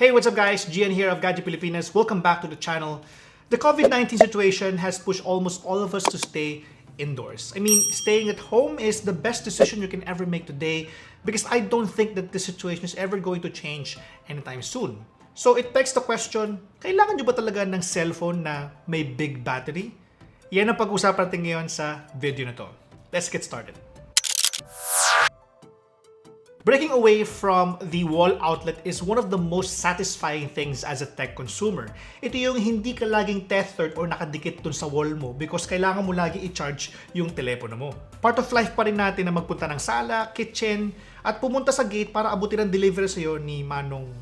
Hey, what's up guys? Gian here of Gadget Pilipinas. Welcome back to the channel. The COVID-19 situation has pushed almost all of us to stay indoors. I mean, staying at home is the best decision you can ever make today because I don't think that this situation is ever going to change anytime soon. So it begs the question, kailangan nyo ba talaga ng cellphone na may big battery? Yan ang pag-usapan natin ngayon sa video na to. Let's get started. Breaking away from the wall outlet is one of the most satisfying things as a tech consumer. Ito yung hindi ka laging tethered or nakadikit dun sa wall mo because kailangan mo lagi i-charge yung telepono mo. Part of life pa rin natin na magpunta ng sala, kitchen, at pumunta sa gate para abutin ang delivery sa'yo ni Manong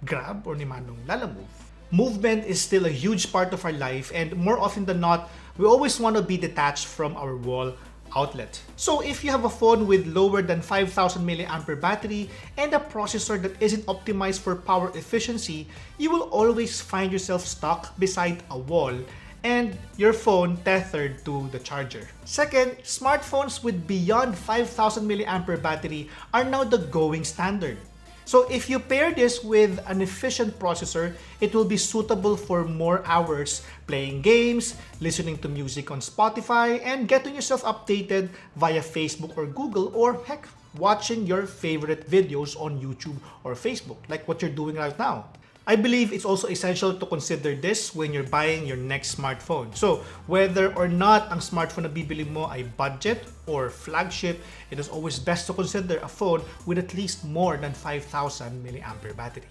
Grab or ni Manong Lalamove. Movement is still a huge part of our life and more often than not, we always want to be detached from our wall outlet. So if you have a phone with lower than 5,000 mAh battery and a processor that isn't optimized for power efficiency, you will always find yourself stuck beside a wall and your phone tethered to the charger. Second, smartphones with beyond 5,000 mAh battery are now the going standard. So if you pair this with an efficient processor, it will be suitable for more hours playing games, listening to music on Spotify, and getting yourself updated via Facebook or Google, or heck, watching your favorite videos on YouTube or Facebook, like what you're doing right now. I believe it's also essential to consider this when you're buying your next smartphone. So, whether or not ang smartphone na bibili mo ay budget or flagship, it is always best to consider a phone with at least more than 5,000 mAh battery.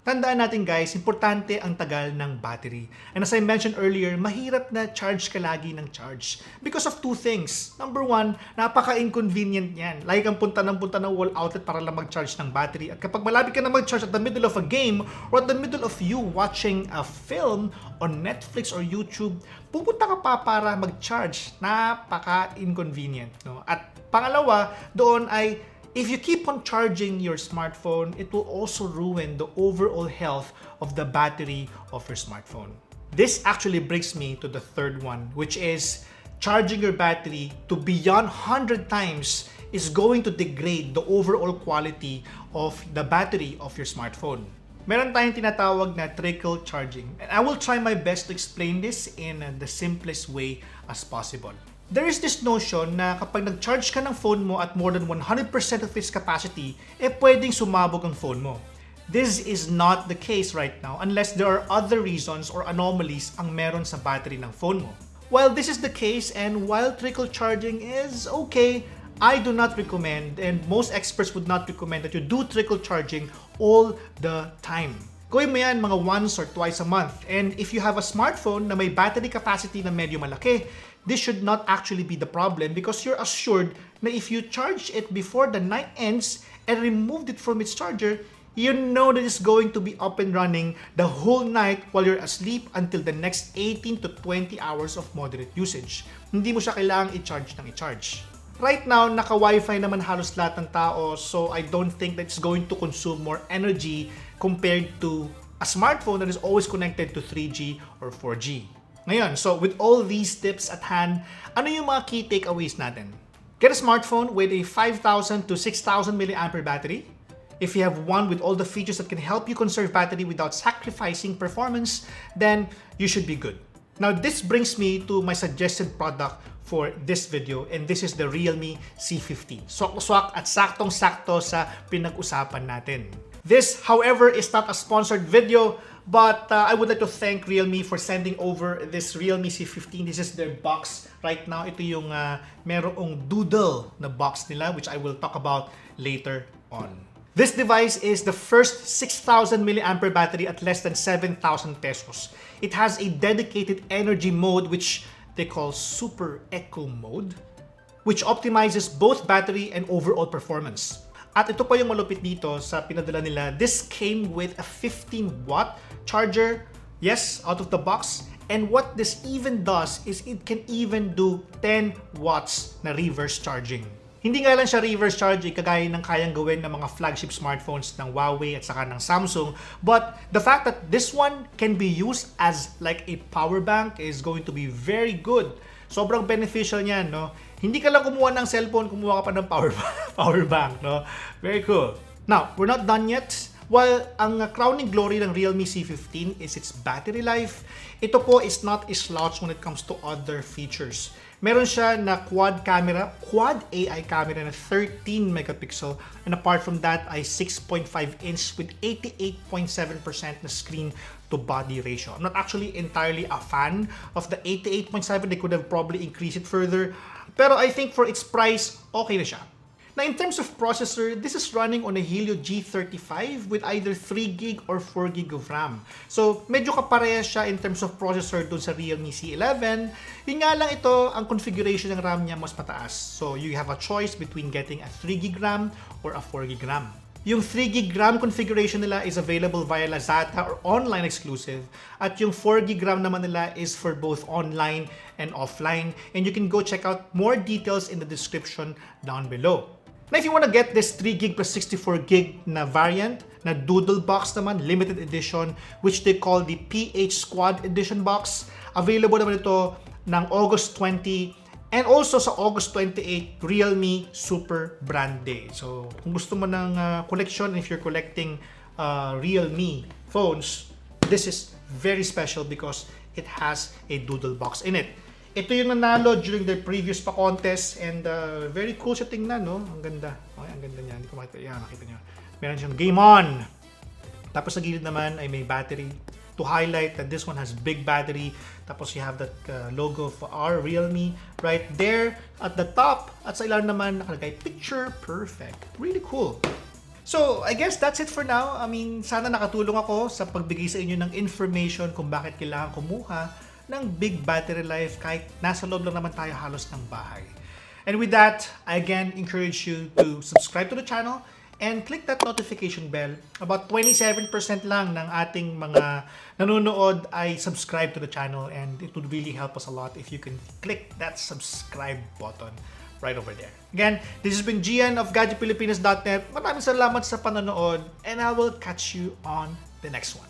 Tandaan natin guys, importante ang tagal ng battery. And as I mentioned earlier, mahirap na charge ka lagi ng charge because of two things. Number one, napaka-inconvenient yan. Like ang punta ng wall outlet para lang mag-charge ng battery. At kapag malapit ka na mag-charge at the middle of a game or at the middle of you watching a film on Netflix or YouTube, pupunta ka pa para mag-charge. Napaka-inconvenient. No? At pangalawa, doon ay if you keep on charging your smartphone, it will also ruin the overall health of the battery of your smartphone. This actually brings me to the third one, which is charging your battery to beyond 100 times is going to degrade the overall quality of the battery of your smartphone. Meron tayong tinatawag na trickle charging. And I will try my best to explain this in the simplest way as possible. There is this notion na kapag nag-charge ka ng phone mo at more than 100% of its capacity, pwedeng sumabog ang phone mo. This is not the case right now unless there are other reasons or anomalies ang meron sa battery ng phone mo. While this is the case and while trickle charging is okay, I do not recommend and most experts would not recommend that you do trickle charging all the time. Gawin mo yan mga once or twice a month. And if you have a smartphone na may battery capacity na medyo malaki, this should not actually be the problem because you're assured na if you charge it before the night ends and removed it from its charger, you know that it's going to be up and running the whole night while you're asleep until the next 18 to 20 hours of moderate usage. Hindi mo siya kailangang i-charge ng i-charge. Right now, naka-Wi-Fi naman halos lahat ng tao, so I don't think that it's going to consume more energy compared to a smartphone that is always connected to 3G or 4G. Ngayon, so with all these tips at hand, ano yung mga key takeaways natin? Get a smartphone with a 5,000 to 6,000 mAh battery. If you have one with all the features that can help you conserve battery without sacrificing performance, then you should be good. Now, this brings me to my suggested product for this video, and this is the realme C15. Swak at saktong-sakto sa pinag-usapan natin. This, however, is not a sponsored video, but I would like to thank Realme for sending over this Realme C15. This is their box right now. Ito yung merong Doodle na box nila, which I will talk about later on. This device is the first 6,000 mAh battery at less than 7,000 pesos. It has a dedicated energy mode, which they call Super Eco Mode, which optimizes both battery and overall performance. At ito pa yung malupit dito sa pinadala nila. This came with a 15-watt charger, yes, out of the box. And what this even does is it can even do 10 watts na reverse charging. Hindi nga lang siya reverse charging kagaya ng kayang gawin ng mga flagship smartphones ng Huawei at saka ng Samsung. But the fact that this one can be used as like a power bank is going to be very good. Sobrang beneficial niyan, no? Hindi ka lang kumuha ng cellphone, kumuha ka pa ng power bank, no? Very cool. Now, we're not done yet. While ang crowning glory ng Realme C15 is its battery life, ito po is not a slouch when it comes to other features. Meron siya na quad AI camera na 13 megapixel, and apart from that ay 6.5 inch with 88.7% na screen to body ratio. I'm not actually entirely a fan of the 88.7. They could have probably increased it further. Pero I think for its price, okay na siya. Now, in terms of processor, this is running on a Helio G35 with either 3GB or 4GB of RAM. So, medyo kaparehas siya in terms of processor dun sa Realme C11. Yun nga lang ito, ang configuration ng RAM niya mas mataas. So, you have a choice between getting a 3GB RAM or a 4GB RAM. Yung 3GB RAM configuration nila is available via Lazada or online exclusive. At yung 4GB RAM naman nila is for both online and offline. And you can go check out more details in the description down below. Now, if you want to get this 3GB plus 64GB na variant, na Doodle Box naman, limited edition, which they call the PH Squad Edition Box, available naman ito ng August 20 and also sa August 28, Realme Super Brand Day. So, kung gusto mo ng collection, if you're collecting Realme phones, this is very special because it has a Doodle Box in it. Ito yung nanalo during the previous pa contest and very cool siya tingnan, no? Ang ganda. Okay, ang ganda niya. Hindi ko makita. Yan, nakita niyo. Meron siyang game on. Tapos sa gilid naman ay may battery to highlight that this one has big battery. Tapos you have that logo of our Realme right there at the top. At sa ilalim naman nakalagay picture perfect. Really cool. So, I guess that's it for now. I mean, sana nakatulong ako sa pagbigay sa inyo ng information kung bakit kailangan kumuha ng big battery life kahit nasa loob lang naman tayo halos ng bahay. And with that, I again encourage you to subscribe to the channel and click that notification bell. About 27% lang ng ating mga nanonood ay subscribe to the channel, and it would really help us a lot if you can click that subscribe button right over there. Again, this has been Gian of GadgetPilipinas.net. Maraming salamat sa panonood, and I will catch you on the next one.